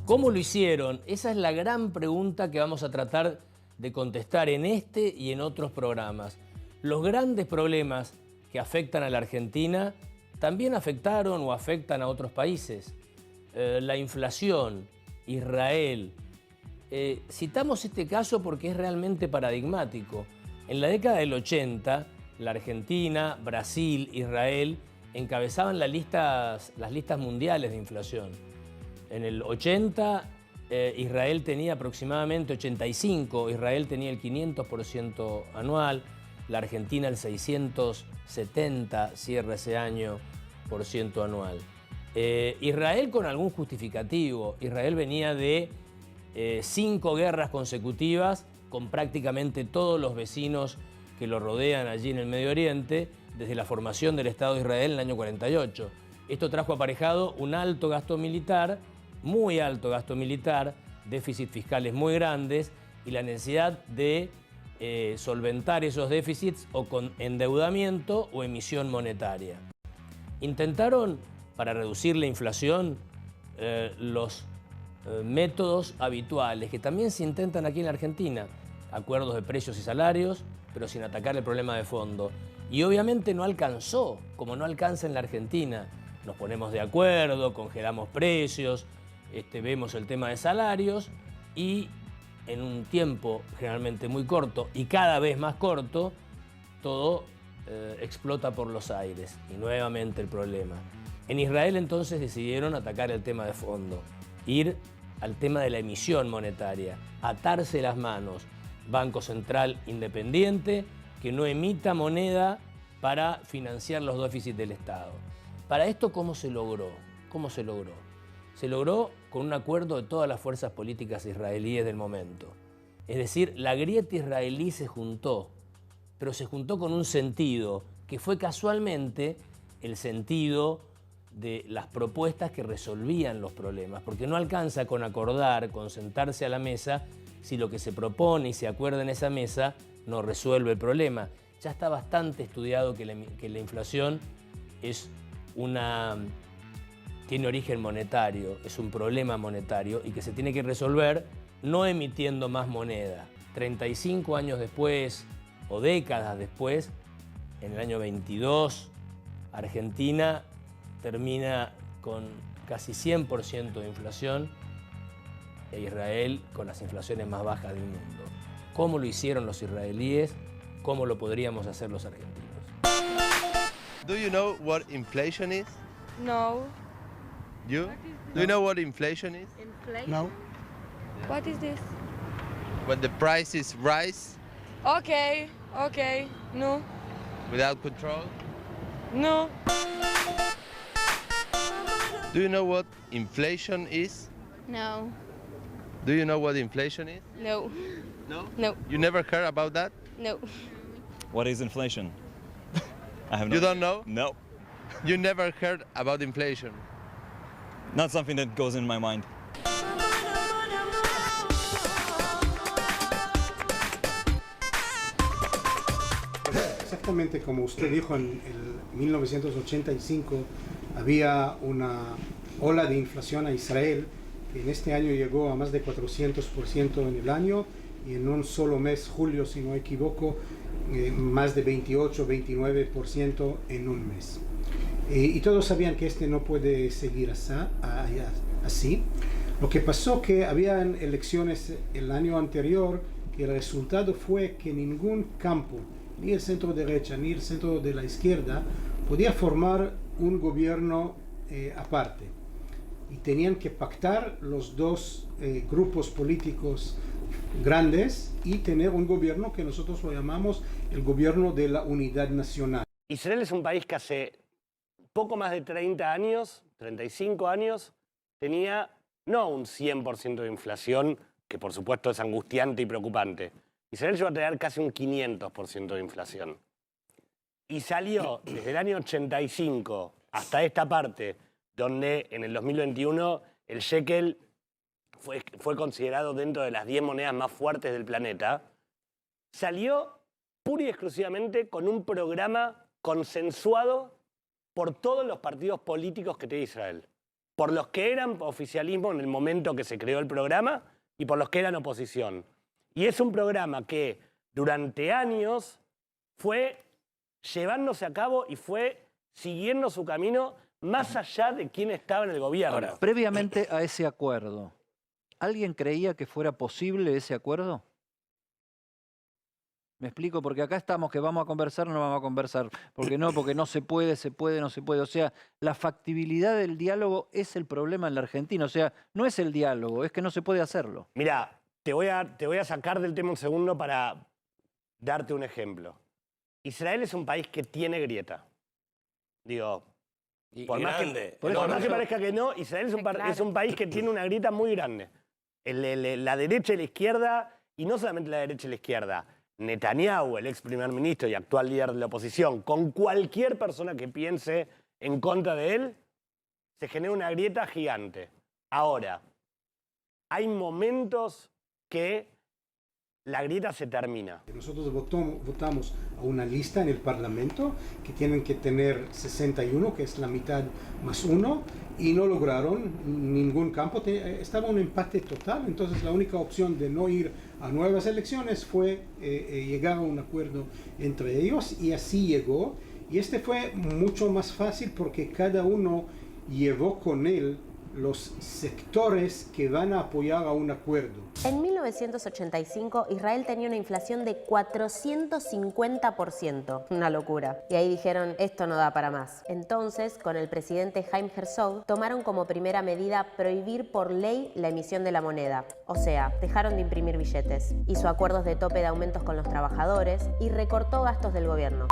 ¿Cómo lo hicieron? Esa es la gran pregunta que vamos a tratar de contestar en este y en otros programas. Los grandes problemas que afectan a la Argentina también afectaron o afectan a otros países. La inflación, Israel. Citamos este caso porque es realmente paradigmático. En la década del 80, la Argentina, Brasil, Israel encabezaban las listas mundiales de inflación. En el 80, Israel tenía aproximadamente 85%, Israel tenía el 500% anual, la Argentina el 670%, cierra ese año, por ciento anual. Israel con algún justificativo. Israel venía de 5 guerras consecutivas con prácticamente todos los vecinos que lo rodean allí en el Medio Oriente, desde la formación del Estado de Israel en el año 48. Esto trajo aparejado un alto gasto militar, muy alto gasto militar, déficits fiscales muy grandes y la necesidad de solventar esos déficits o con endeudamiento o emisión monetaria. Intentaron, para reducir la inflación, los métodos habituales que también se intentan aquí en la Argentina, acuerdos de precios y salarios, pero sin atacar el problema de fondo. Y obviamente no alcanzó, como no alcanza en la Argentina. Nos ponemos de acuerdo, congelamos precios, vemos el tema de salarios y en un tiempo generalmente muy corto y cada vez más corto, todo explota por los aires y nuevamente el problema. En Israel entonces decidieron atacar el tema de fondo, ir al tema de la emisión monetaria, atarse las manos, Banco Central independiente que no emita moneda para financiar los déficits del Estado. Para esto, ¿cómo se logró? ¿Cómo se logró? Se logró con un acuerdo de todas las fuerzas políticas israelíes del momento. Es decir, la grieta israelí se juntó, pero se juntó con un sentido que fue casualmente el sentido de las propuestas que resolvían los problemas, porque no alcanza con acordar, con sentarse a la mesa, si lo que se propone y se acuerda en esa mesa no resuelve el problema. Ya está bastante estudiado que la inflación tiene origen monetario, es un problema monetario y que se tiene que resolver no emitiendo más moneda. 35 años después o décadas después, en el año 22, Argentina termina con casi 100% de inflación e Israel con las inflaciones más bajas del mundo. ¿Cómo lo hicieron los israelíes? ¿Cómo lo podríamos hacer los argentinos? Do you know what inflation is? No. You? Do you know what inflation is? Inflation? No. What is this? When the prices rise Okay, okay. No, without control? no. Do you know what inflation is? No, Do you know what inflation is? No, No? no, You never heard about that? no. What is inflation? I have no You don't know? No. You never heard about inflation? Not something that goes in my mind. Exactamente como usted dijo, en el 1985 había una ola de inflación a Israel que en este año llegó a más de 400% en el año y en un solo mes, julio si no me equivoco, más de 28-29% en un mes. Y todos sabían que no puede seguir así. Lo que pasó que habían elecciones el año anterior que el resultado fue que ningún campo, ni el centro derecha ni el centro de la izquierda, podía formar un gobierno aparte. Y tenían que pactar los dos grupos políticos grandes y tener un gobierno que nosotros lo llamamos el gobierno de la unidad nacional. Israel es un país que hace poco más de 30 años, 35 años, tenía no un 100% de inflación, que por supuesto es angustiante y preocupante. Israel llegó a tener casi un 500% de inflación. Y salió desde el año 85 hasta esta parte, donde en el 2021 el shekel fue considerado dentro de las 10 monedas más fuertes del planeta, salió pura y exclusivamente con un programa consensuado por todos los partidos políticos que tiene Israel. por los que eran oficialismo en el momento que se creó el programa y por los que eran oposición. Y es un programa que durante años fue llevándose a cabo y fue siguiendo su camino más allá de quién estaba en el gobierno. Ahora, Previamente a ese acuerdo, ¿alguien creía que fuera posible ese acuerdo? Me explico, porque acá estamos que vamos a conversar, no vamos a conversar. Porque no se puede, no se puede. O sea, la factibilidad del diálogo es el problema en la Argentina. O sea, no es el diálogo, es que no se puede hacerlo. Mirá, te voy a sacar del tema un segundo para darte un ejemplo. Israel es un país que tiene grieta. Digo, y por más grande. que parezca que no, Israel es un país que tiene una grieta muy grande. La derecha y la izquierda, y no solamente la derecha y la izquierda, Netanyahu, el ex primer ministro y actual líder de la oposición, con cualquier persona que piense en contra de él, se genera una grieta gigante. Ahora, hay momentos que la grieta se termina. Nosotros votamos a una lista en el Parlamento que tienen que tener 61, que es la mitad más 1, y no lograron ningún campo. Estaba un empate total, entonces la única opción de no ir a nuevas elecciones fue llegar a un acuerdo entre ellos, y así llegó. Y este fue mucho más fácil porque cada uno llevó con él los sectores que van a apoyar a un acuerdo. En 1985, Israel tenía una inflación de 450%, una locura. Y ahí dijeron, esto no da para más. Entonces, con el presidente Haim Herzog, tomaron como primera medida prohibir por ley la emisión de la moneda. O sea, dejaron de imprimir billetes. Hizo acuerdos de tope de aumentos con los trabajadores y recortó gastos del gobierno.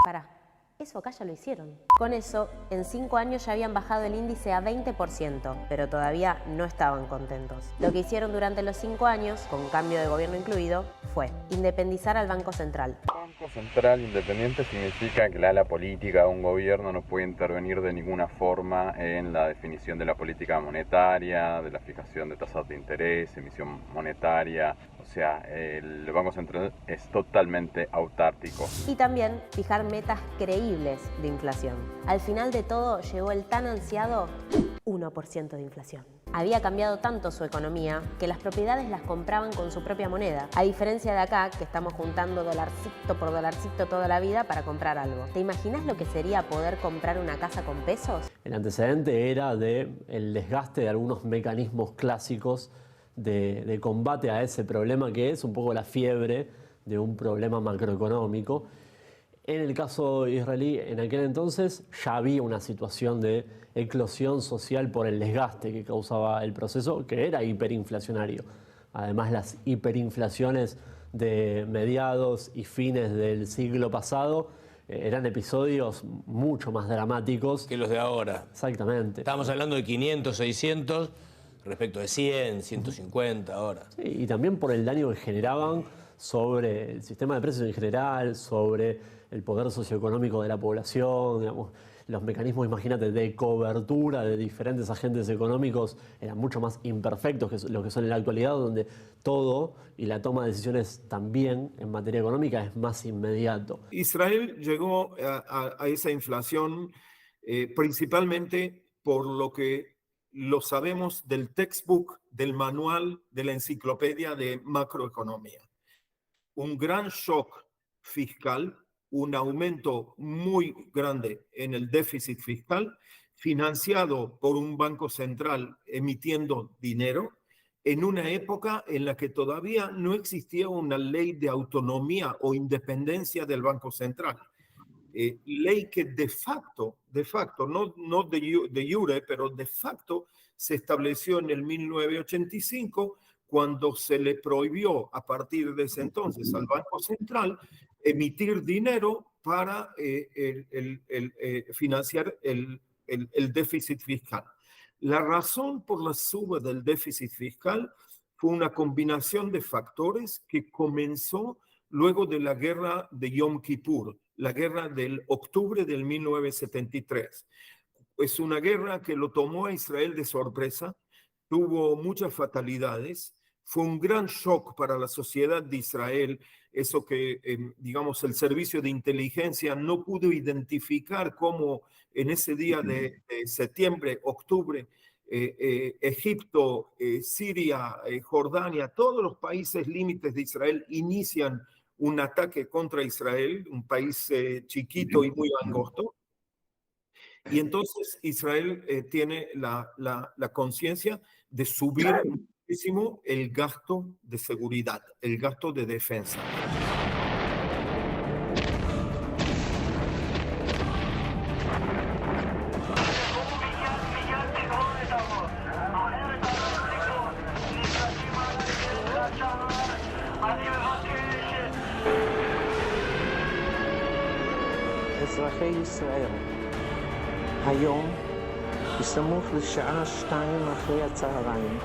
Eso acá ya lo hicieron. Con eso, en 5 años ya habían bajado el índice a 20%, pero todavía no estaban contentos. Lo que hicieron durante los 5 años, con cambio de gobierno incluido, fue independizar al Banco Central. Banco Central independiente significa que la ala política de un gobierno no puede intervenir de ninguna forma en la definición de la política monetaria, de la fijación de tasas de interés, emisión monetaria. O sea, el Banco Central es totalmente autárquico. Y también fijar metas creíbles de inflación. Al final de todo llegó el tan ansiado 1% de inflación. Había cambiado tanto su economía que las propiedades las compraban con su propia moneda, a diferencia de acá que estamos juntando dolarcito por dolarcito toda la vida para comprar algo. ¿Te imaginas lo que sería poder comprar una casa con pesos? El antecedente era el desgaste de algunos mecanismos clásicos de combate a ese problema que es un poco la fiebre de un problema macroeconómico. En el caso israelí, en aquel entonces ya había una situación de eclosión social por el desgaste que causaba el proceso, que era hiperinflacionario. Además, las hiperinflaciones de mediados y fines del siglo pasado eran episodios mucho más dramáticos que los de ahora. Exactamente. Estábamos hablando de 500, 600, respecto de 100, 150 ahora. Sí, y también por el daño que generaban sobre el sistema de precios en general, sobre el poder socioeconómico de la población, digamos, los mecanismos, imagínate, de cobertura de diferentes agentes económicos eran mucho más imperfectos que lo que son en la actualidad, donde todo y la toma de decisiones también en materia económica es más inmediato. Israel llegó a esa inflación principalmente por lo que lo sabemos del textbook, del manual, de la enciclopedia de macroeconomía. Un gran shock fiscal, un aumento muy grande en el déficit fiscal, financiado por un banco central emitiendo dinero, en una época en la que todavía no existía una ley de autonomía o independencia del Banco Central. Ley que de facto, no de jure, pero de facto se estableció en el 1985, cuando se le prohibió a partir de ese entonces al Banco Central emitir dinero para financiar el déficit fiscal. La razón por la suba del déficit fiscal fue una combinación de factores que comenzó luego de la guerra de Yom Kippur, la guerra del octubre del 1973. Es una guerra que lo tomó a Israel de sorpresa, tuvo muchas fatalidades, fue un gran shock para la sociedad de Israel, eso que, digamos, el servicio de inteligencia no pudo identificar cómo en ese día de septiembre, octubre, Egipto, Siria, Jordania, todos los países límites de Israel inician un ataque contra Israel, un país chiquito y muy angosto. Y entonces Israel tiene la conciencia de subir muchísimo el gasto de seguridad, el gasto de defensa. אזרחי ישראל, היום, בסמוך לשעה 2 אחרי הצהריים,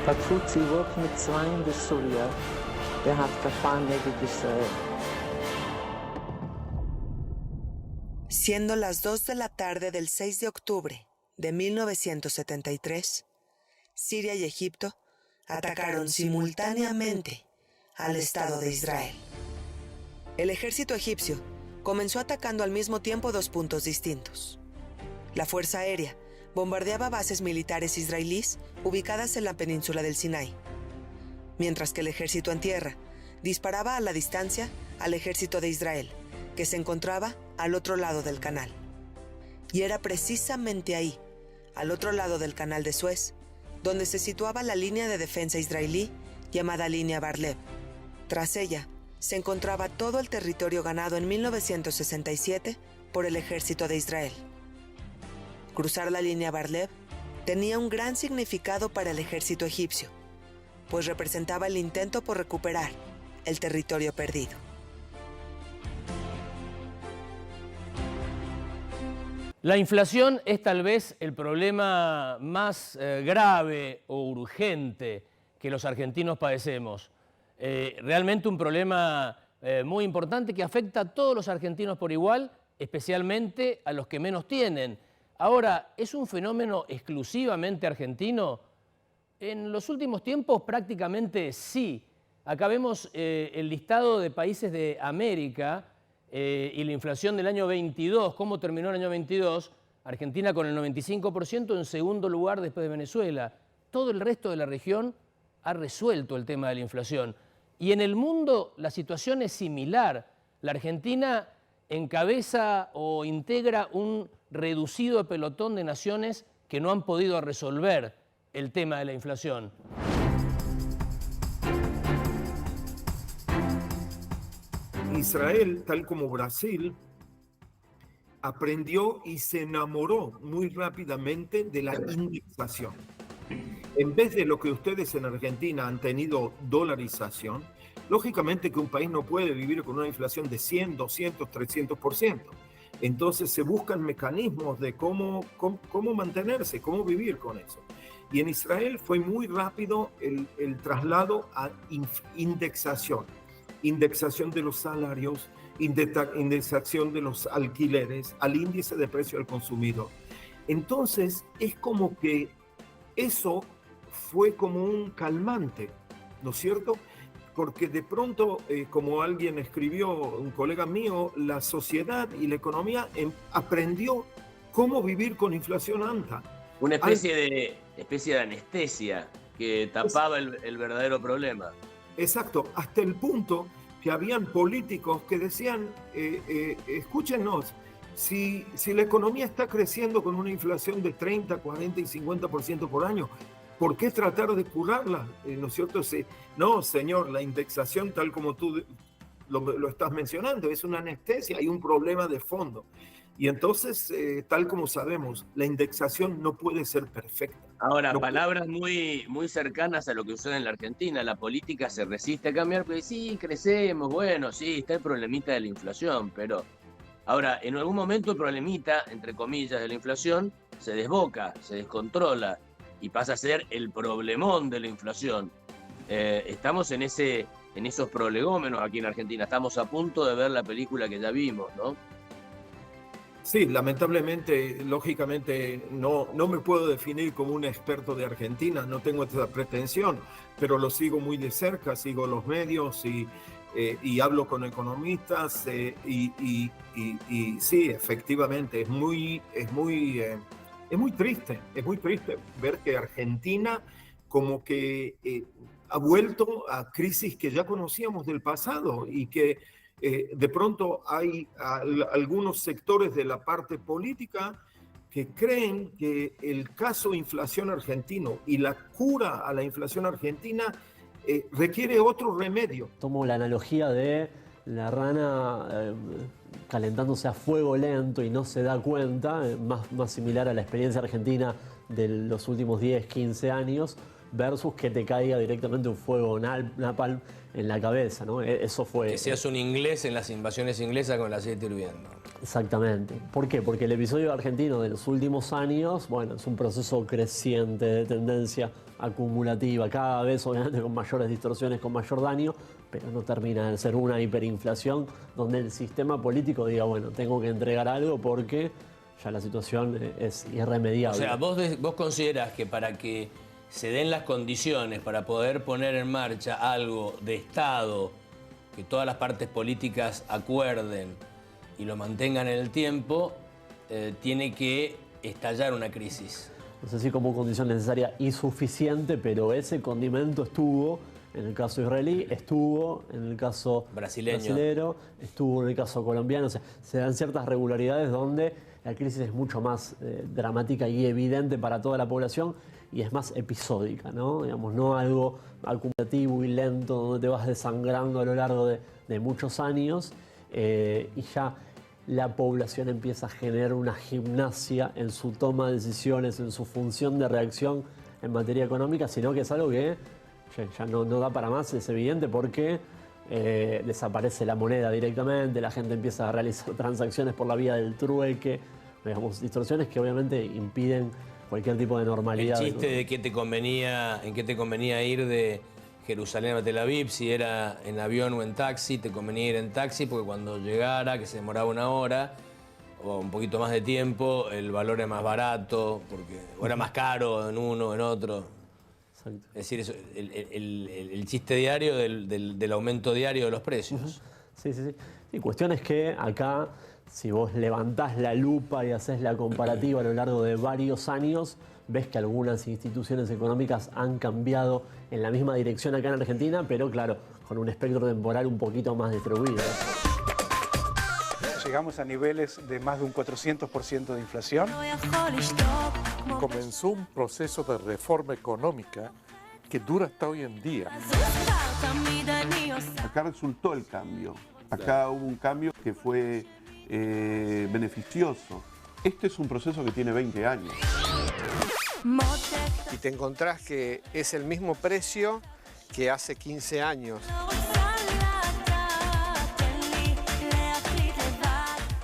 פתחו צבאות מצרים וסוריה בהתקפה נגד ישראל. Siendo las 2 de la tarde del 6 de octubre de 1973, Siria y Egipto atacaron simultáneamente al Estado de Israel. El ejército egipcio comenzó atacando al mismo tiempo 2 puntos distintos. La Fuerza Aérea bombardeaba bases militares israelíes ubicadas en la península del Sinai, mientras que el ejército en tierra disparaba a la distancia al ejército de Israel, que se encontraba al otro lado del canal. Y era precisamente ahí, al otro lado del canal de Suez, donde se situaba la línea de defensa israelí llamada línea Bar-Lev. Tras ella, se encontraba todo el territorio ganado en 1967 por el ejército de Israel. Cruzar la línea Bar-Lev tenía un gran significado para el ejército egipcio, pues representaba el intento por recuperar el territorio perdido. La inflación es tal vez el problema más grave o urgente que los argentinos padecemos. Realmente un problema muy importante que afecta a todos los argentinos por igual, especialmente a los que menos tienen. Ahora, ¿es un fenómeno exclusivamente argentino? En los últimos tiempos prácticamente sí. Acá vemos el listado de países de América y la inflación del año 22, cómo terminó el año 22, Argentina con el 95% en segundo lugar después de Venezuela. Todo el resto de la región ha resuelto el tema de la inflación. Y en el mundo la situación es similar. La Argentina encabeza o integra un reducido pelotón de naciones que no han podido resolver el tema de la inflación. Israel, tal como Brasil, aprendió y se enamoró muy rápidamente de la indexación. En vez de lo que ustedes en Argentina han tenido dolarización, lógicamente que un país no puede vivir con una inflación de 100, 200, 300%. Entonces se buscan mecanismos de cómo mantenerse, cómo vivir con eso. Y en Israel fue muy rápido el traslado a indexación. Indexación de los salarios, indexación de los alquileres, al índice de precio al consumidor. Entonces es como que eso fue como un calmante, ¿no es cierto? Porque de pronto, como alguien escribió, un colega mío, la sociedad y la economía aprendió cómo vivir con inflación alta. Una especie de anestesia que tapaba el verdadero problema. Exacto, hasta el punto que habían políticos que decían, escúchenos, si la economía está creciendo con una inflación de 30, 40 y 50% por año, ¿por qué tratar de curarla? ¿No es cierto? No, señor, la indexación, tal como tú lo estás mencionando, es una anestesia, hay un problema de fondo. Y entonces, tal como sabemos, la indexación no puede ser perfecta. Ahora, no palabras muy cercanas a lo que sucede en la Argentina. La política se resiste a cambiar, porque sí, crecemos, bueno, sí, está el problemita de la inflación, pero ahora, en algún momento el problemita, entre comillas, de la inflación se desboca, se descontrola y pasa a ser el problemón de la inflación. Estamos en esos prolegómenos aquí en Argentina. Estamos a punto de ver la película que ya vimos, ¿no? Sí, lamentablemente, lógicamente, no me puedo definir como un experto de Argentina, no tengo esa pretensión, pero lo sigo muy de cerca, sigo los medios y hablo con economistas y sí, efectivamente, es muy es muy triste ver que Argentina como que ha vuelto a crisis que ya conocíamos del pasado y que de pronto hay algunos sectores de la parte política que creen que el caso inflación argentino y la cura a la inflación argentina requiere otro remedio. Tomo la analogía de la rana calentándose a fuego lento y no se da cuenta, más similar a la experiencia argentina de los últimos 10, 15 años, versus que te caiga directamente un fuego napalm en la cabeza, ¿no? Eso fue... Que seas un inglés en las invasiones inglesas con el aceite hirviendo. Exactamente. ¿Por qué? Porque el episodio argentino de los últimos años, bueno, es un proceso creciente de tendencia acumulativa, cada vez obviamente con mayores distorsiones, con mayor daño, pero no termina de ser una hiperinflación donde el sistema político diga, bueno, tengo que entregar algo porque ya la situación es irremediable. O sea, vos considerás que para que se den las condiciones para poder poner en marcha algo de Estado, que todas las partes políticas acuerden y lo mantengan en el tiempo, tiene que estallar una crisis. No sé si como condición necesaria y suficiente, pero ese condimento estuvo en el caso israelí, estuvo en el caso brasilero, estuvo en el caso colombiano. O sea, se dan ciertas regularidades donde la crisis es mucho más dramática y evidente para toda la población y es más episódica, ¿no? Digamos, no algo acumulativo y lento donde te vas desangrando a lo largo de muchos años y ya la población empieza a generar una gimnasia en su toma de decisiones, en su función de reacción en materia económica, sino que es algo que ya no da para más, es evidente, porque desaparece la moneda directamente, la gente empieza a realizar transacciones por la vía del trueque, digamos, distorsiones que obviamente impiden cualquier tipo de normalidad. El chiste de en qué te convenía ir de Jerusalén a Tel Aviv, si era en avión o en taxi, te convenía ir en taxi porque cuando llegara, que se demoraba una hora o un poquito más de tiempo, el valor era más barato, porque o era más caro en uno o en otro. Exacto. Es decir, eso, el chiste diario del aumento diario de los precios. Sí. Y cuestión es que acá, si vos levantás la lupa y haces la comparativa a lo largo de varios años, ves que algunas instituciones económicas han cambiado en la misma dirección acá en Argentina, pero claro, con un espectro temporal un poquito más distribuido. Llegamos a niveles de más de un 400% de inflación. Comenzó un proceso de reforma económica que dura hasta hoy en día. Acá resultó el cambio. Acá hubo un cambio que fue beneficioso. Este es un proceso que tiene 20 años. Y te encontrás que es el mismo precio que hace 15 años.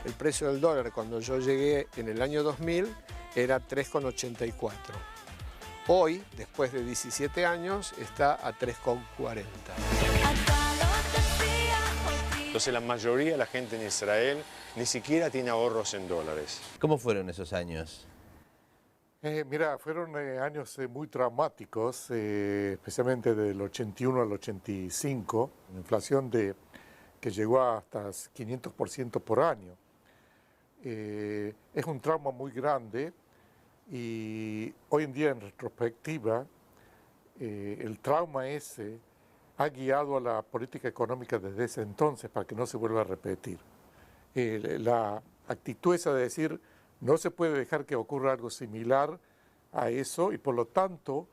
El precio del dólar cuando yo llegué en el año 2000 era 3,84. Hoy, después de 17 años, está a 3,40. Entonces la mayoría de la gente en Israel ni siquiera tiene ahorros en dólares. ¿Cómo fueron esos años? Mira, fueron años muy traumáticos, especialmente del 81 al 85, una inflación que llegó hasta 500% por año. Es un trauma muy grande y hoy en día, en retrospectiva, el trauma ese ha guiado a la política económica desde ese entonces para que no se vuelva a repetir. La actitud esa de decir no se puede dejar que ocurra algo similar a eso y por lo tanto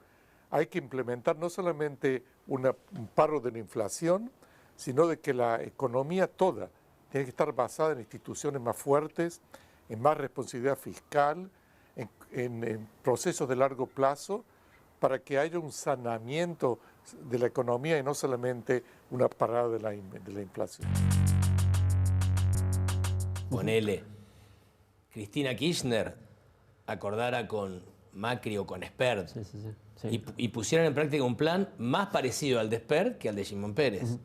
hay que implementar no solamente un paro de la inflación, sino de que la economía toda tiene que estar basada en instituciones más fuertes, en más responsabilidad fiscal, en procesos de largo plazo, para que haya un saneamiento de la economía y no solamente una parada de la inflación. Ponele, Cristina Kirchner acordara con Macri o con Spert y pusieran en práctica un plan más parecido al de Spert que al de Shimon Peres.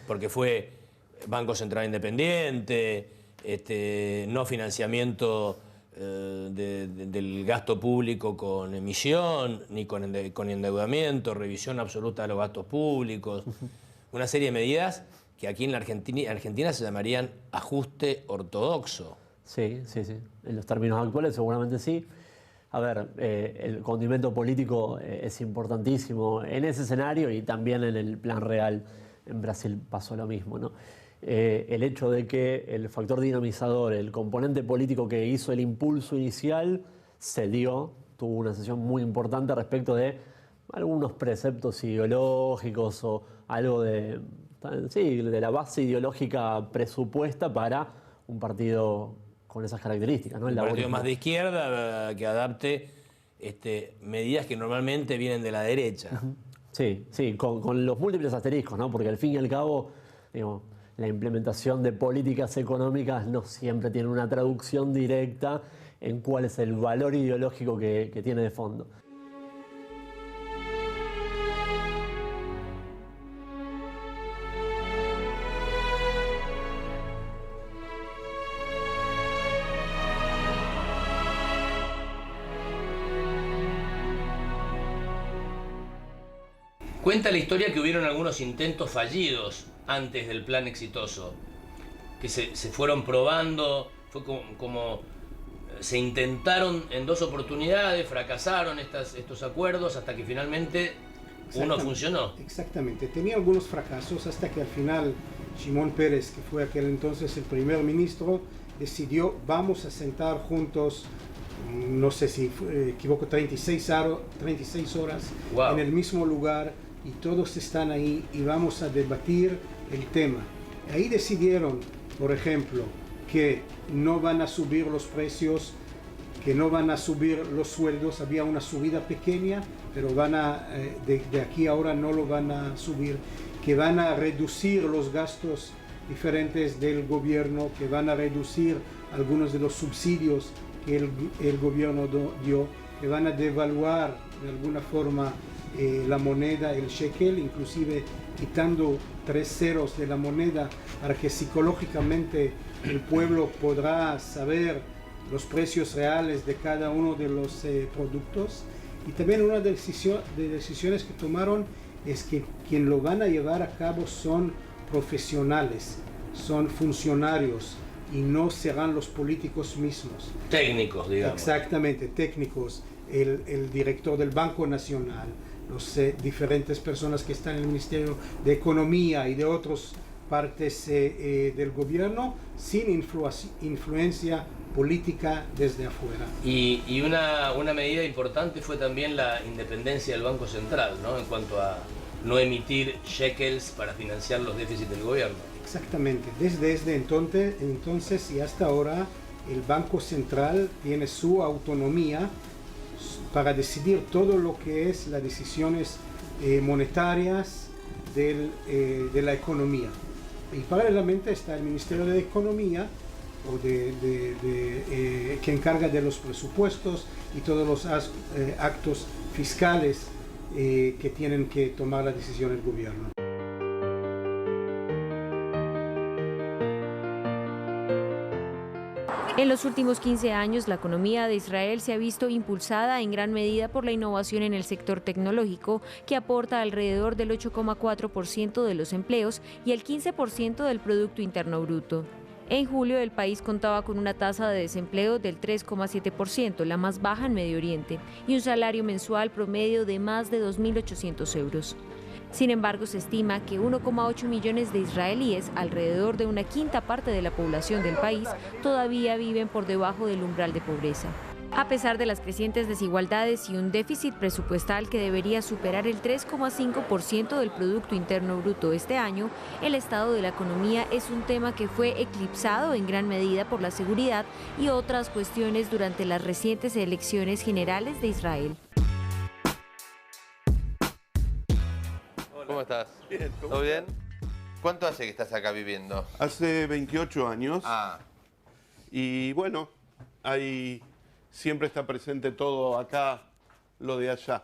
Porque fue Banco Central Independiente, no financiamiento del gasto público con emisión, ni con endeudamiento, revisión absoluta de los gastos públicos. Una serie de medidas que aquí en la Argentina se llamarían ajuste ortodoxo. Sí. En los términos actuales seguramente sí. A ver, el condimento político es importantísimo en ese escenario y también en el plan real. En Brasil pasó lo mismo, ¿no? El hecho de que el factor dinamizador, el componente político que hizo el impulso inicial, se dio, tuvo una sesión muy importante respecto de algunos preceptos ideológicos o algo de la base ideológica presupuesta para un partido con esas características, ¿no? Un partido más de izquierda que adapte medidas que normalmente vienen de la derecha. Sí, sí, con los múltiples asteriscos, ¿no? Porque al fin y al cabo, digo, la implementación de políticas económicas no siempre tiene una traducción directa en cuál es el valor ideológico que tiene de fondo. Cuenta la historia que hubieron algunos intentos fallidos antes del plan exitoso, que se fueron probando, fue como se intentaron en 2 oportunidades, fracasaron estos acuerdos hasta que finalmente uno funcionó. Exactamente, tenía algunos fracasos hasta que al final Shimon Peres, que fue aquel entonces el primer ministro, decidió vamos a sentar juntos, no sé si equivoco, 36 horas Wow. en el mismo lugar y todos están ahí y vamos a debatir el tema. Ahí decidieron, por ejemplo, que no van a subir los precios, que no van a subir los sueldos. Había una subida pequeña, pero de aquí ahora no lo van a subir, que van a reducir los gastos diferentes del gobierno, que van a reducir algunos de los subsidios que el gobierno dio, que van a devaluar de alguna forma la moneda, el shekel, inclusive quitando 3 ceros de la moneda para que psicológicamente el pueblo podrá saber los precios reales de cada uno de los productos. Y también una de decisiones que tomaron es que quien lo van a llevar a cabo son profesionales, son funcionarios y no serán los políticos mismos. Técnicos, digamos. Exactamente, técnicos, el director del Banco Nacional, los diferentes personas que están en el Ministerio de Economía y de otras partes del gobierno, sin influencia política desde afuera. Y una medida importante fue también la independencia del Banco Central, ¿no? En cuanto a no emitir shekels para financiar los déficits del gobierno. Exactamente, desde entonces y hasta ahora el Banco Central tiene su autonomía para decidir todo lo que es las decisiones monetarias de la economía. Y paralelamente está el Ministerio de Economía, que encarga de los presupuestos y todos los actos fiscales que tienen que tomar la decisión el gobierno. En los últimos 15 años, la economía de Israel se ha visto impulsada en gran medida por la innovación en el sector tecnológico, que aporta alrededor del 8,4% de los empleos y el 15% del Producto Interno Bruto. En julio, el país contaba con una tasa de desempleo del 3,7%, la más baja en Medio Oriente, y un salario mensual promedio de más de 2.800 euros. Sin embargo, se estima que 1,8 millones de israelíes, alrededor de una quinta parte de la población del país, todavía viven por debajo del umbral de pobreza. A pesar de las crecientes desigualdades y un déficit presupuestal que debería superar el 3,5% del Producto Interno Bruto este año, el estado de la economía es un tema que fue eclipsado en gran medida por la seguridad y otras cuestiones durante las recientes elecciones generales de Israel. ¿Cómo estás? Bien, ¿Todo bien? ¿Cuánto hace que estás acá viviendo? Hace 28 años. Ah. Y bueno, siempre está presente todo acá, lo de allá.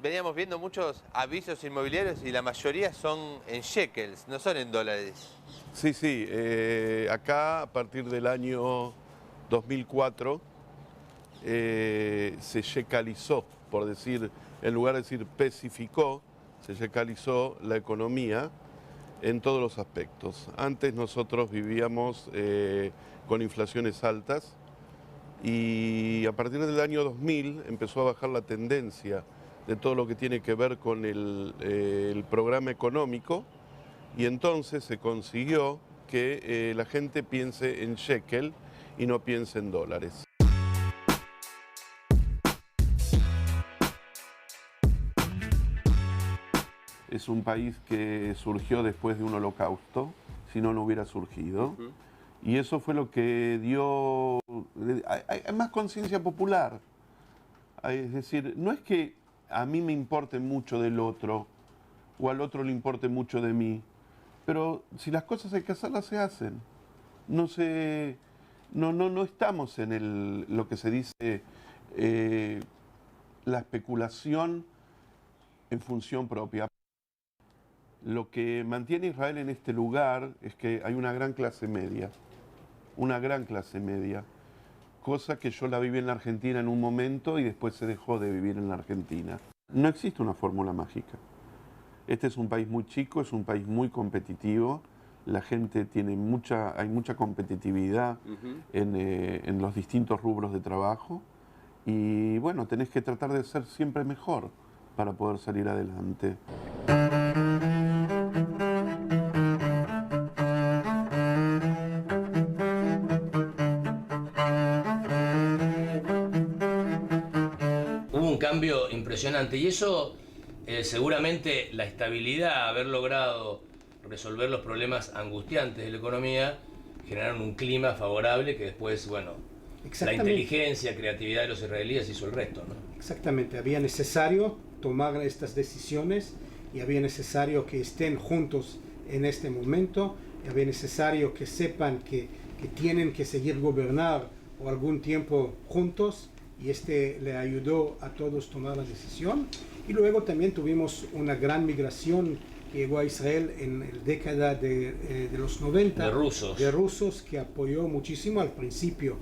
Veníamos viendo muchos avisos inmobiliarios y la mayoría son en shekels, no son en dólares. Sí, sí. Acá, a partir del año 2004, se shekalizó, por decir, en lugar de decir pesificó, se shekalizó la economía en todos los aspectos. Antes nosotros vivíamos con inflaciones altas y a partir del año 2000 empezó a bajar la tendencia de todo lo que tiene que ver con el programa económico, y entonces se consiguió que la gente piense en shekel y no piense en dólares. Es un país que surgió después de un holocausto, si no, no hubiera surgido. Y eso fue lo que dio... Hay más conciencia popular. Es decir, no es que a mí me importe mucho del otro, o al otro le importe mucho de mí, pero si las cosas hay que hacerlas, se hacen. No estamos en lo que se dice la especulación en función propia. Lo que mantiene a Israel en este lugar es que hay una gran clase media, cosa que yo la viví en la Argentina en un momento y después se dejó de vivir en la Argentina. No existe una fórmula mágica. Este es un país muy chico, es un país muy competitivo, la gente hay mucha competitividad en los distintos rubros de trabajo y bueno, tenés que tratar de ser siempre mejor para poder salir adelante. Hubo un cambio impresionante y eso seguramente la estabilidad, haber logrado resolver los problemas angustiantes de la economía, generaron un clima favorable que después, bueno, la inteligencia, creatividad de los israelíes hizo el resto, ¿no? Exactamente, había necesario tomar estas decisiones y había necesario que estén juntos en este momento, y había necesario que sepan que tienen que seguir gobernar o algún tiempo juntos, y le ayudó a todos a tomar la decisión. Y luego también tuvimos una gran migración que llegó a Israel en la década de los 90. De rusos, que apoyó muchísimo. Al principio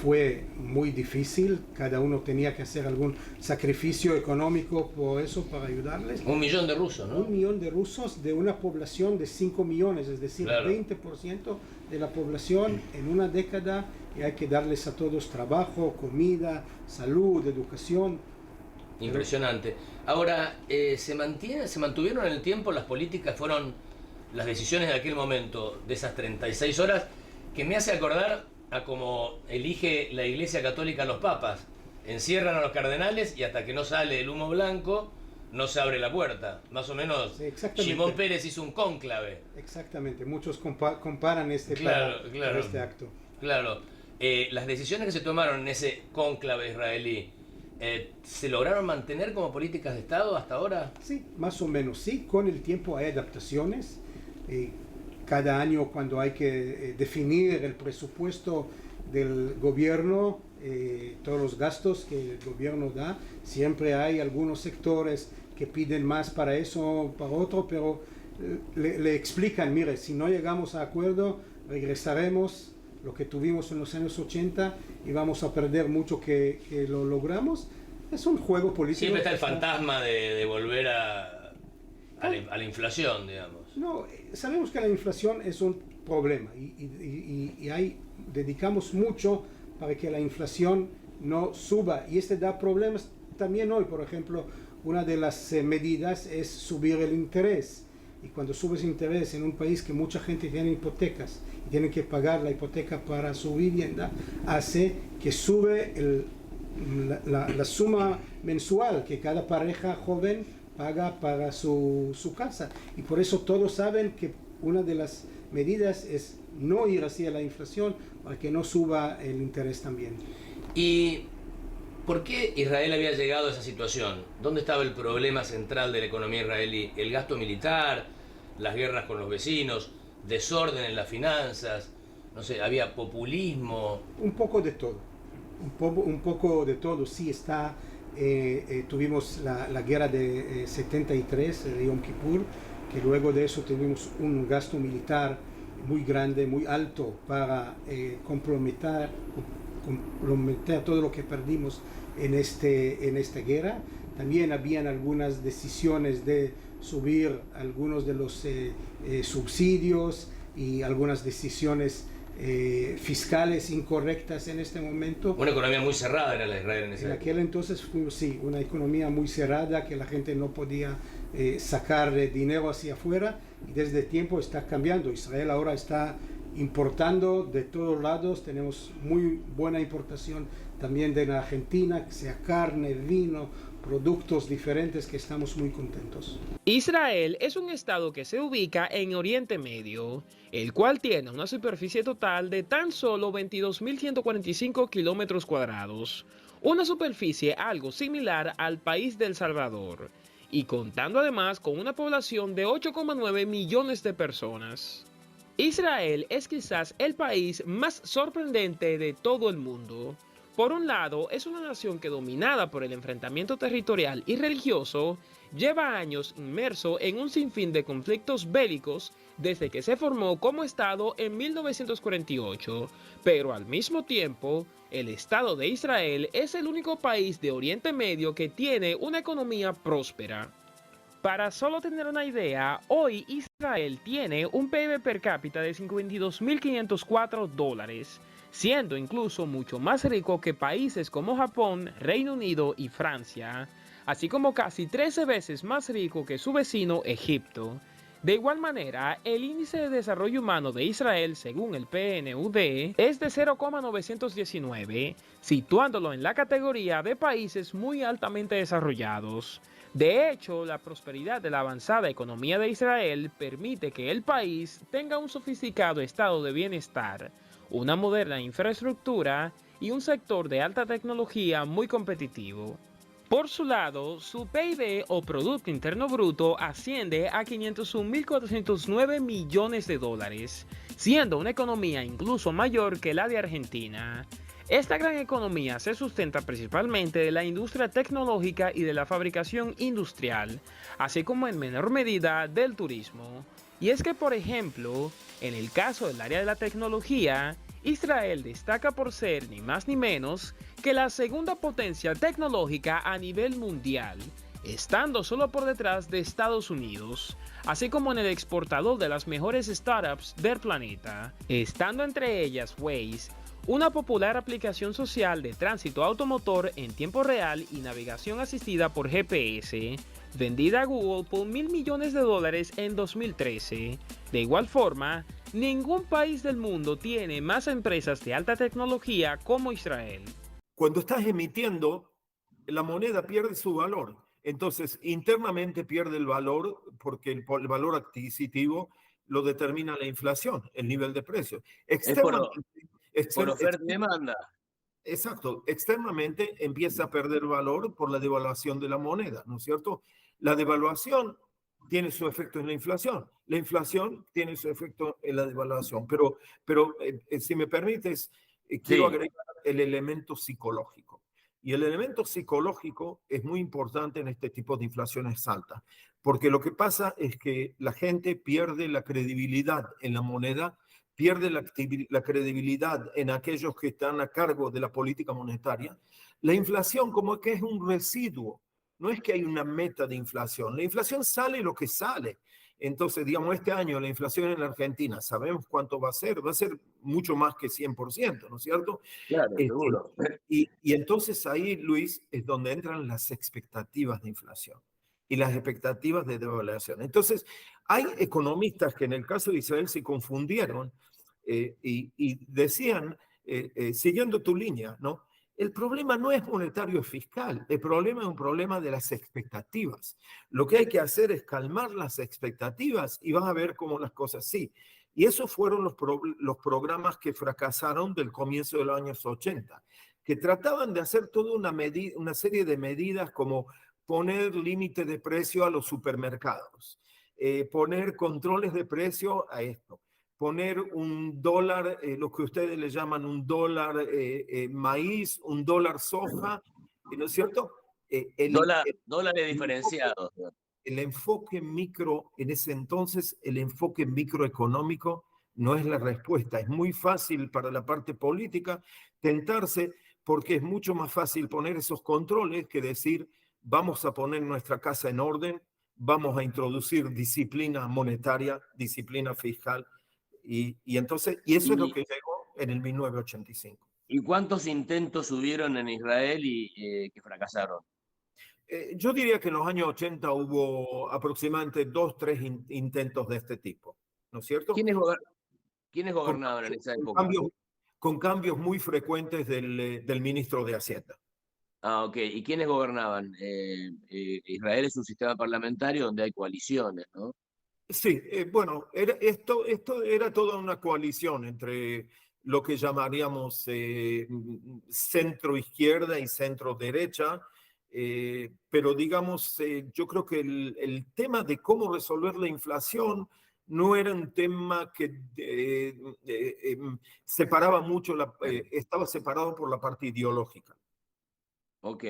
fue muy difícil, cada uno tenía que hacer algún sacrificio económico por eso, para ayudarles. 1 millón de rusos, ¿no? 1 millón de rusos de una población de 5 millones, es decir, claro, 20% de la población en una década, y hay que darles a todos trabajo, comida, salud, educación. Impresionante. Ahora, ¿se mantuvieron en el tiempo las políticas, fueron las decisiones de aquel momento, de esas 36 horas, que me hace acordar a cómo elige la Iglesia Católica a los papas? Encierran a los cardenales y hasta que no sale el humo blanco no se abre la puerta. Más o menos, sí, Shimon Peres hizo un cónclave. Exactamente, muchos comparan este acto. Claro, las decisiones que se tomaron en ese cónclave israelí, ¿se lograron mantener como políticas de Estado hasta ahora? Sí, más o menos, sí. Con el tiempo hay adaptaciones. Cada año, cuando hay que definir el presupuesto del gobierno, todos los gastos que el gobierno da, siempre hay algunos sectores que piden más para eso, para otro, pero le explican, mire, si no llegamos a acuerdo, regresaremos lo que tuvimos en los años 80 y vamos a perder mucho que lo logramos. Es un juego político. Siempre está el fantasma de volver a la inflación, digamos. No, sabemos que la inflación es un problema y dedicamos mucho para que la inflación no suba, y da problemas también hoy. Por ejemplo, una de las medidas es subir el interés, y cuando subes interés en un país que mucha gente tiene hipotecas y tiene que pagar la hipoteca para su vivienda, hace que sube la suma mensual que cada pareja joven paga para su casa, y por eso todos saben que una de las medidas es no ir hacia la inflación para que no suba el interés también. ¿Y por qué Israel había llegado a esa situación? ¿Dónde estaba el problema central de la economía israelí? ¿El gasto militar? ¿Las guerras con los vecinos? ¿Desorden en las finanzas? No sé, ¿había populismo? Un poco de todo. Un poco de todo, sí está. Tuvimos la guerra de 73, de Yom Kippur, que luego de eso tuvimos un gasto militar muy grande, muy alto, para comprometer todo lo que perdimos en esta guerra. También habían algunas decisiones de subir algunos de los subsidios y algunas decisiones fiscales incorrectas en este momento. Una economía muy cerrada era la de Israel en ese En aquel entonces fue, sí, una economía muy cerrada, que la gente no podía sacar dinero hacia afuera, y desde tiempo está cambiando. Israel ahora está importando de todos lados, tenemos muy buena importación también de la Argentina, sea carne, vino, productos diferentes, que estamos muy contentos. Israel es un estado que se ubica en Oriente Medio, el cual tiene una superficie total de tan solo 22.145 kilómetros cuadrados, una superficie algo similar al país de El Salvador, y contando además con una población de 8,9 millones de personas. Israel es quizás el país más sorprendente de todo el mundo. Por un lado, es una nación que, dominada por el enfrentamiento territorial y religioso, lleva años inmerso en un sinfín de conflictos bélicos desde que se formó como Estado en 1948, pero al mismo tiempo, el Estado de Israel es el único país de Oriente Medio que tiene una economía próspera. Para solo tener una idea, hoy Israel tiene un PIB per cápita de $52.504, siendo incluso mucho más rico que países como Japón, Reino Unido y Francia, así como casi 13 veces más rico que su vecino Egipto. De igual manera, el índice de desarrollo humano de Israel, según el PNUD, es de 0,919, situándolo en la categoría de países muy altamente desarrollados. De hecho, la prosperidad de la avanzada economía de Israel permite que el país tenga un sofisticado estado de bienestar, una moderna infraestructura y un sector de alta tecnología muy competitivo. Por su lado, su PIB o Producto Interno Bruto asciende a $501.409 millones, siendo una economía incluso mayor que la de Argentina. Esta gran economía se sustenta principalmente de la industria tecnológica y de la fabricación industrial, así como en menor medida del turismo. Y es que, por ejemplo, en el caso del área de la tecnología, Israel destaca por ser ni más ni menos que la segunda potencia tecnológica a nivel mundial, estando solo por detrás de Estados Unidos, así como en el exportador de las mejores startups del planeta, estando entre ellas Waze, una popular aplicación social de tránsito automotor en tiempo real y navegación asistida por GPS, vendida a Google por $1.000 millones en 2013. De igual forma, ningún país del mundo tiene más empresas de alta tecnología como Israel. Cuando estás emitiendo, la moneda pierde su valor. Entonces, internamente pierde el valor porque el valor adquisitivo lo determina la inflación, el nivel de precios. Por oferta y demanda. Exacto. Externamente empieza a perder valor por la devaluación de la moneda, ¿no es cierto? La devaluación tiene su efecto en la inflación. La inflación tiene su efecto en la devaluación. Pero si me permites, quiero agregar el elemento psicológico. Y el elemento psicológico es muy importante en este tipo de inflaciones altas, porque lo que pasa es que la gente pierde la credibilidad en la moneda, pierde la credibilidad en aquellos que están a cargo de la política monetaria. La inflación como que es un residuo, no es que hay una meta de inflación. La inflación sale lo que sale. Entonces, digamos, este año la inflación en la Argentina, ¿sabemos cuánto va a ser? Va a ser mucho más que 100%, ¿no es cierto? Claro, seguro. Y entonces ahí, Luis, es donde entran las expectativas de inflación y las expectativas de devaluación. Entonces, hay economistas que en el caso de Israel se confundieron y decían, siguiendo tu línea, ¿no? El problema no es monetario, es fiscal. El problema es un problema de las expectativas. Lo que hay que hacer es calmar las expectativas y vas a ver cómo las cosas sí. Y esos fueron los programas que fracasaron del comienzo de los años 80, que trataban de hacer toda una serie de medidas como poner límite de precio a los supermercados, poner controles de precio a esto, poner un dólar, lo que ustedes le llaman un dólar maíz, un dólar soja, ¿no es cierto? Dólares diferenciados. El enfoque micro, en ese entonces, el enfoque microeconómico no es la respuesta. Es muy fácil para la parte política tentarse porque es mucho más fácil poner esos controles que decir, vamos a poner nuestra casa en orden, vamos a introducir disciplina monetaria, disciplina fiscal. Y entonces, y eso es lo que llegó en el 1985. ¿Y cuántos intentos hubieron en Israel y que fracasaron? Yo diría que en los años 80 hubo aproximadamente 2 o 3 intentos de este tipo, ¿no es cierto? ¿Quiénes gobernaban en esa época? Con cambios muy frecuentes del ministro de Hacienda. Ah, ok. ¿Y quiénes gobernaban? Israel es un sistema parlamentario donde hay coaliciones, ¿no? Sí, bueno, esto era toda una coalición entre lo que llamaríamos centro-izquierda y centro-derecha, pero digamos, yo creo que el tema de cómo resolver la inflación no era un tema que separaba mucho, estaba separado por la parte ideológica. Ok.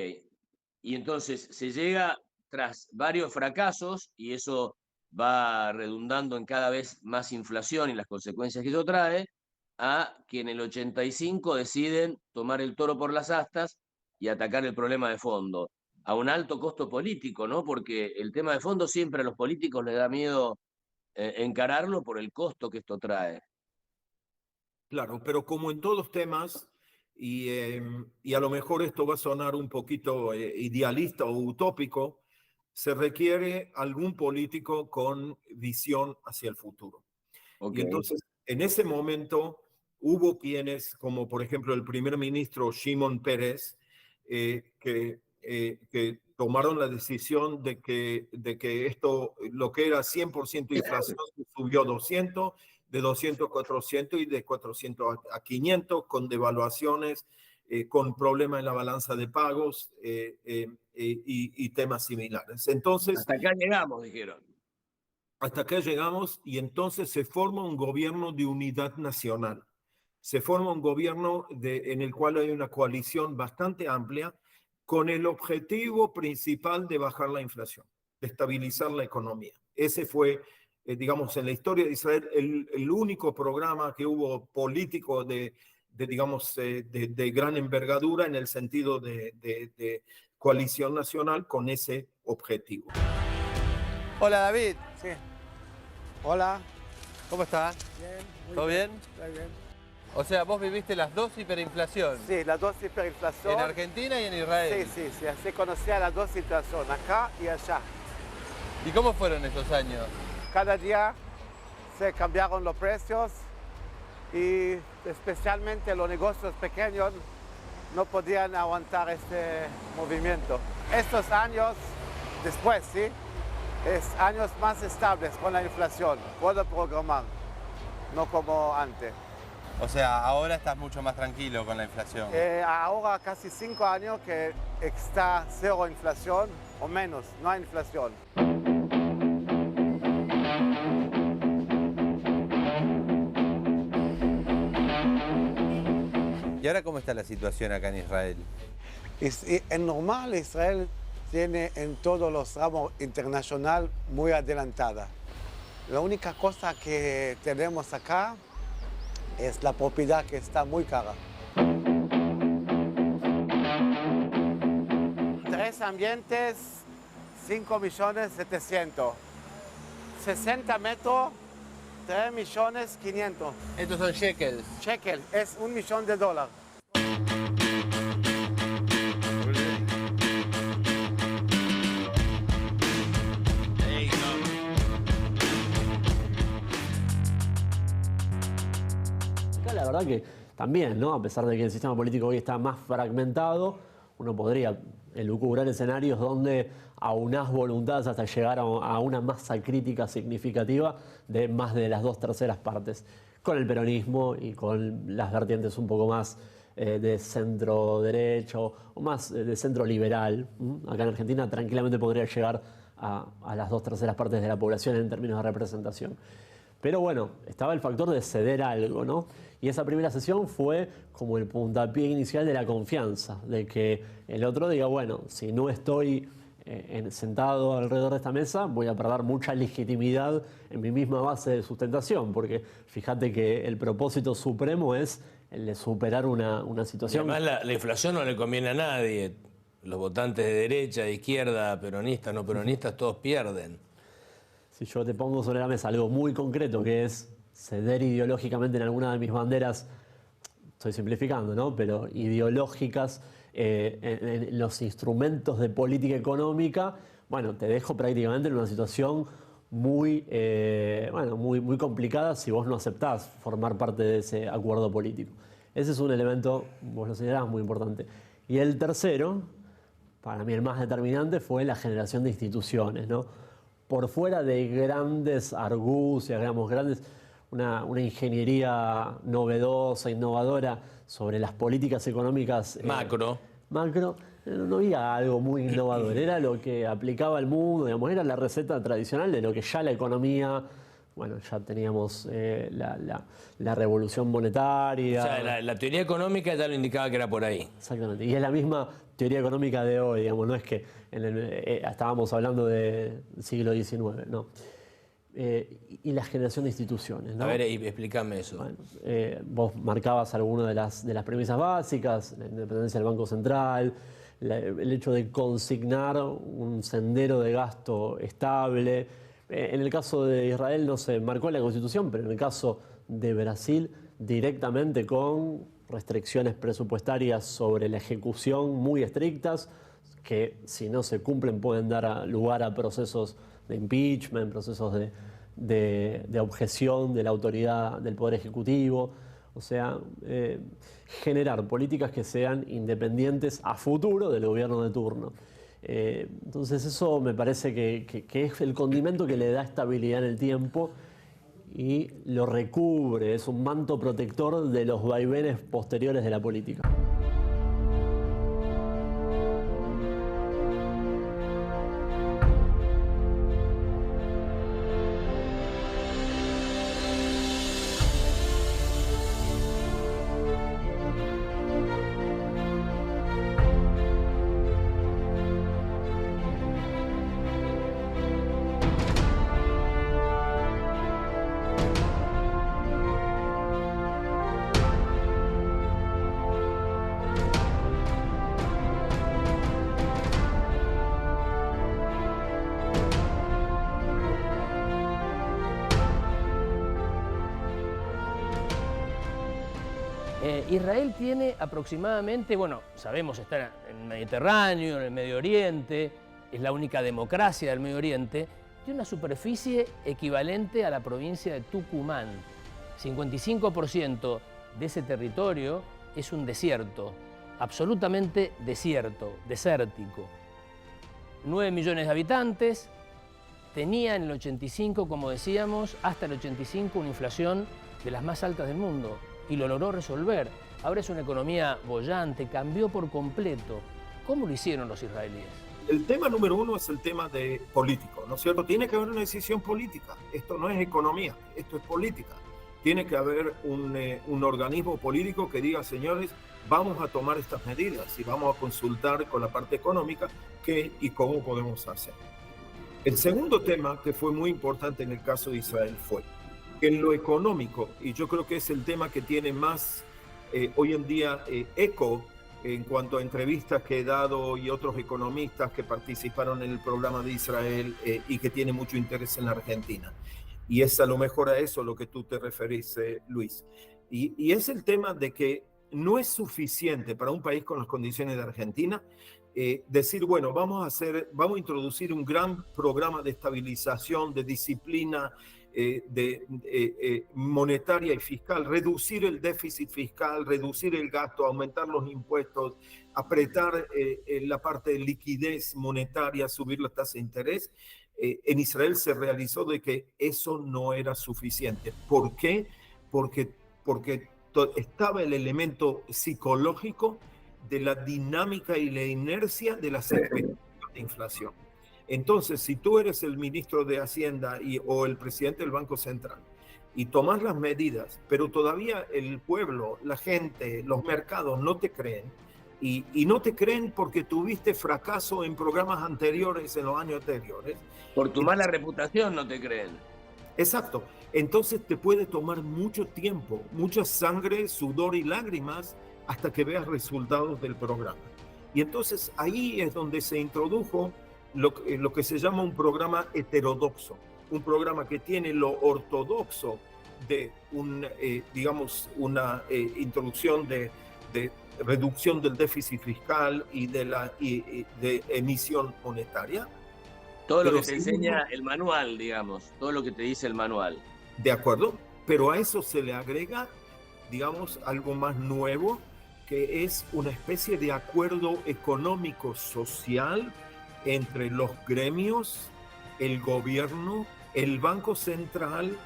Y entonces se llega tras varios fracasos y eso va redundando en cada vez más inflación y las consecuencias que eso trae, a que en el 85 deciden tomar el toro por las astas y atacar el problema de fondo, a un alto costo político, ¿no? Porque el tema de fondo siempre a los políticos les da miedo encararlo por el costo que esto trae. Claro, pero como en todos los temas, y a lo mejor esto va a sonar un poquito idealista o utópico, se requiere algún político con visión hacia el futuro. Okay. Y entonces, en ese momento, hubo quienes, como por ejemplo el primer ministro Shimon Peres, que tomaron la decisión de que esto, lo que era 100% inflación, subió 200, de 200 a 400 y de 400 a 500, con devaluaciones, con problemas en la balanza de pagos y temas similares. Entonces, hasta acá llegamos, dijeron. Hasta acá llegamos y entonces se forma un gobierno de unidad nacional. Se forma un gobierno en el cual hay una coalición bastante amplia con el objetivo principal de bajar la inflación, de estabilizar la economía. Ese fue, digamos, en la historia de Israel, el único programa que hubo político de gran envergadura en el sentido de coalición nacional con ese objetivo. Hola, David. Sí. Hola. ¿Cómo estás? Bien. ¿Todo bien? Muy bien. O sea, vos viviste las dos hiperinflación. Sí, las dos hiperinflación. En Argentina y en Israel. Sí, se conocía las dos situaciones, acá y allá. ¿Y cómo fueron esos años? Cada día se cambiaron los precios y especialmente los negocios pequeños no podían aguantar este movimiento. Estos años después, sí, es años más estables con la inflación. Puedo programar, no como antes. O sea, ahora estás mucho más tranquilo con la inflación. Ahora casi 5 años que está cero inflación o menos, no hay inflación. ¿Y ahora cómo está la situación acá en Israel? Es normal, Israel tiene en todos los ramos internacional muy adelantada. La única cosa que tenemos acá es la propiedad que está muy cara. 3 ambientes, 5.700.000. 60 metros, 3.500.000. Estos son shekels. Shekel, es $1 millón. La verdad que también, ¿no? A pesar de que el sistema político hoy está más fragmentado, uno podría elucubrar escenarios donde aunás voluntades hasta llegar a una masa crítica significativa de más de las 2/3 partes, con el peronismo y con las vertientes un poco más de centro derecho o más de centro liberal. Acá en Argentina tranquilamente podría llegar a las 2/3 partes de la población en términos de representación. Pero bueno, estaba el factor de ceder algo, ¿no? Y esa primera sesión fue como el puntapié inicial de la confianza, de que el otro diga, bueno, si no estoy sentado alrededor de esta mesa, voy a perder mucha legitimidad en mi misma base de sustentación, porque fíjate que el propósito supremo es el de superar una situación. Y además la inflación no le conviene a nadie. Los votantes de derecha, de izquierda, peronistas, no peronistas, todos pierden. Si yo te pongo sobre la mesa algo muy concreto, que es ceder ideológicamente en alguna de mis banderas, estoy simplificando, ¿no? Pero ideológicas en los instrumentos de política económica, bueno, te dejo prácticamente en una situación muy complicada si vos no aceptás formar parte de ese acuerdo político. Ese es un elemento, vos lo señalás, muy importante. Y el tercero, para mí el más determinante, fue la generación de instituciones, ¿no? Por fuera de grandes argucias, digamos, una ingeniería novedosa, innovadora sobre las políticas económicas macro, no había algo muy innovador, era lo que aplicaba el mundo, digamos, era la receta tradicional de lo que ya la economía, bueno, ya teníamos la revolución monetaria. O sea, la teoría económica ya lo indicaba que era por ahí. Exactamente, y es la misma teoría económica de hoy, digamos, no es que estábamos hablando del siglo XIX, no. Y la generación de instituciones, ¿no? A ver, explícame eso. Bueno, vos marcabas algunas de las premisas básicas, la independencia del Banco Central, el hecho de consignar un sendero de gasto estable. En el caso de Israel no se marcó en la Constitución, pero en el caso de Brasil directamente con restricciones presupuestarias sobre la ejecución muy estrictas, que si no se cumplen pueden dar lugar a procesos de impeachment, procesos de objeción de la autoridad del Poder Ejecutivo. O sea, generar políticas que sean independientes a futuro del gobierno de turno. Entonces eso me parece que es el condimento que le da estabilidad en el tiempo y lo recubre, es un manto protector de los vaivenes posteriores de la política. Israel tiene aproximadamente, bueno, sabemos, está en el Mediterráneo, en el Medio Oriente, es la única democracia del Medio Oriente, tiene una superficie equivalente a la provincia de Tucumán. 55% de ese territorio es un desierto, absolutamente desierto, desértico. 9 millones de habitantes, tenía en el 85, como decíamos, hasta el 85 una inflación de las más altas del mundo. Y lo logró resolver. Ahora es una economía boyante, cambió por completo. ¿Cómo lo hicieron los israelíes? El tema número uno es el tema de político, ¿no es cierto? Tiene que haber una decisión política. Esto no es economía, esto es política. Tiene que haber un organismo político que diga, señores, vamos a tomar estas medidas y vamos a consultar con la parte económica qué y cómo podemos hacer. El segundo tema que fue muy importante en el caso de Israel fue en lo económico, y yo creo que es el tema que tiene más hoy en día eco en cuanto a entrevistas que he dado y otros economistas que participaron en el programa de Israel y que tiene mucho interés en la Argentina. Y es a lo mejor a eso lo que tú te referís, Luis. Y es el tema de que no es suficiente para un país con las condiciones de Argentina decir, bueno, vamos a introducir un gran programa de estabilización, de disciplina, monetaria y fiscal, reducir el déficit fiscal, reducir el gasto, aumentar los impuestos, apretar la parte de liquidez monetaria, subir la tasa de interés. En Israel se realizó de que eso no era suficiente. ¿Por qué? Porque estaba el elemento psicológico de la dinámica y la inercia de las expectativas de inflación. Entonces, si tú eres el ministro de Hacienda o el presidente del Banco Central y tomas las medidas, pero todavía el pueblo, la gente, los mercados no te creen, y no te creen porque tuviste fracaso en programas anteriores, en los años anteriores. Por tu mala reputación no te creen. Exacto. Entonces te puede tomar mucho tiempo, mucha sangre, sudor y lágrimas hasta que veas resultados del programa. Y entonces ahí es donde se introdujo lo que se llama un programa heterodoxo, un programa que tiene lo ortodoxo de digamos, una introducción de reducción del déficit fiscal y de emisión monetaria. Todo lo que te enseña el manual, digamos, todo lo que te dice el manual. De acuerdo, pero a eso se le agrega, digamos, algo más nuevo, que es una especie de acuerdo económico social entre los gremios, el gobierno, el Banco Central,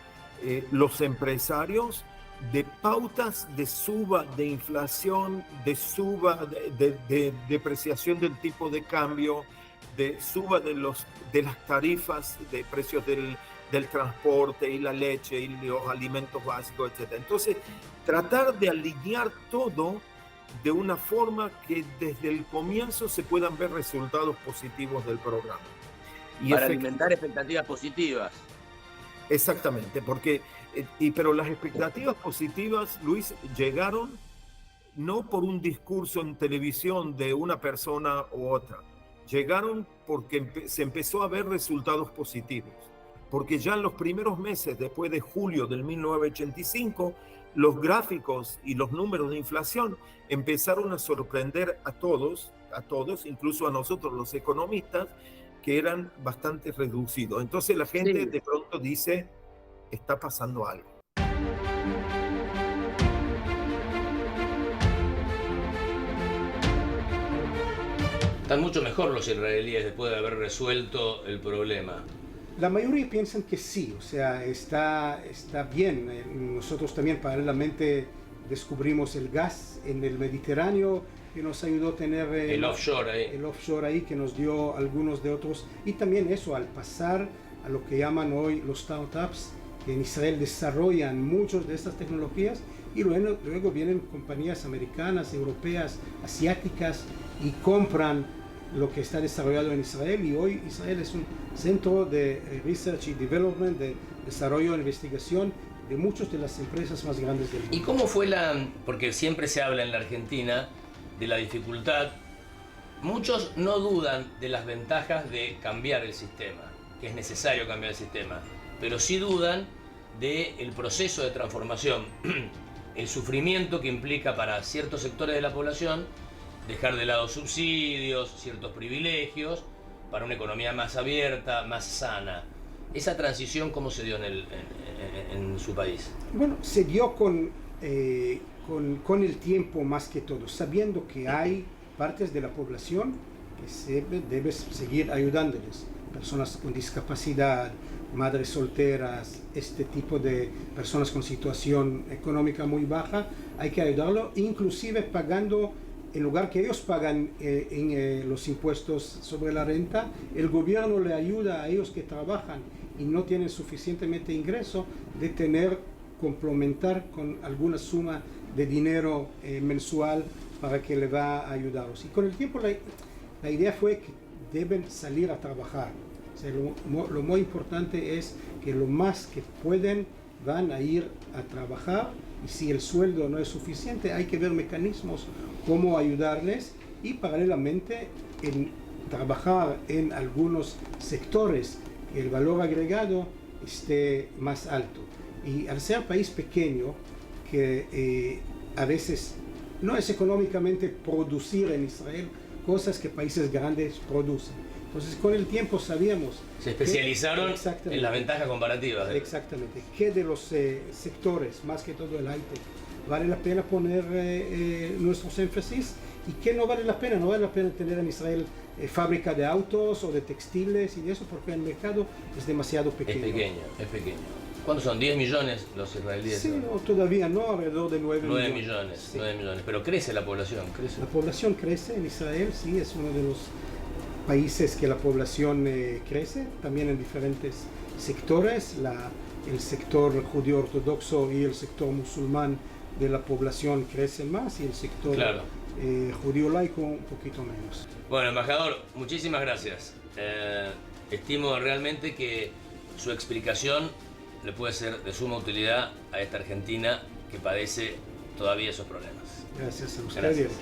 los empresarios, de pautas de suba de inflación, de suba de depreciación del tipo de cambio, de suba de las tarifas de precios del transporte y la leche y los alimentos básicos, etc. Entonces, tratar de alinear todo de una forma que desde el comienzo se puedan ver resultados positivos del programa. Para alimentar expectativas positivas. Exactamente, pero las expectativas positivas, Luis, llegaron no por un discurso en televisión de una persona u otra, llegaron porque se empezó a ver resultados positivos, porque ya en los primeros meses después de julio del 1985, los gráficos y los números de inflación empezaron a sorprender a todos, incluso a nosotros los economistas, que eran bastante reducidos. Entonces la gente de pronto dice, está pasando algo. Están mucho mejor los israelíes después de haber resuelto el problema. La mayoría piensan que sí, o sea, está bien. Nosotros también paralelamente descubrimos el gas en el Mediterráneo, que nos ayudó a tener el offshore ahí, que nos dio algunos de otros. Y también eso, al pasar a lo que llaman hoy los startups, que en Israel desarrollan muchas de estas tecnologías, y luego vienen compañías americanas, europeas, asiáticas, y compran lo que está desarrollado en Israel. Y hoy Israel es un centro de research y development, de desarrollo e investigación de muchas de las empresas más grandes del mundo. ¿Y cómo fue porque siempre se habla en la Argentina de la dificultad? Muchos no dudan de las ventajas de cambiar el sistema, que es necesario cambiar el sistema, pero sí dudan del proceso de transformación, el sufrimiento que implica para ciertos sectores de la población dejar de lado subsidios, ciertos privilegios, para una economía más abierta, más sana. ¿Esa transición cómo se dio en su país? Bueno, se dio con el tiempo más que todo, sabiendo que hay partes de la población que se debe seguir ayudándoles. Personas con discapacidad, madres solteras, este tipo de personas con situación económica muy baja, hay que ayudarlo, inclusive pagando, en lugar que ellos pagan los impuestos sobre la renta, el gobierno le ayuda a ellos que trabajan y no tienen suficientemente ingreso de complementar con alguna suma de dinero mensual para que le va a ayudarlos. Y con el tiempo la idea fue que deben salir a trabajar. O sea, lo muy importante es que lo más que pueden van a ir a trabajar, y si el sueldo no es suficiente hay que ver mecanismos cómo ayudarles, y paralelamente trabajar en algunos sectores que el valor agregado esté más alto. Y al ser país pequeño, que a veces no es económicamente producir en Israel cosas que países grandes producen. Entonces, con el tiempo sabíamos... Se especializaron en las ventajas comparativas. Exactamente. Que de los sectores, más que todo el high-tech, vale la pena poner nuestros énfasis, y que no vale la pena. No vale la pena tener en Israel fábrica de autos o de textiles y de eso, porque el mercado es demasiado pequeño. Es pequeño. ¿Cuántos son? ¿10 millones los israelíes? Sí, no, todavía no, alrededor de 9 millones. Sí. 9 millones. Pero crece la población. La población crece en Israel, sí, es uno de los países que la población crece, también en diferentes sectores. El sector judío ortodoxo y el sector musulmán de la población crecen más, y el sector judío laico un poquito menos. Bueno, embajador, muchísimas gracias. Estimo realmente que su explicación le puede ser de suma utilidad a esta Argentina que padece todavía esos problemas. Gracias a ustedes. Gracias.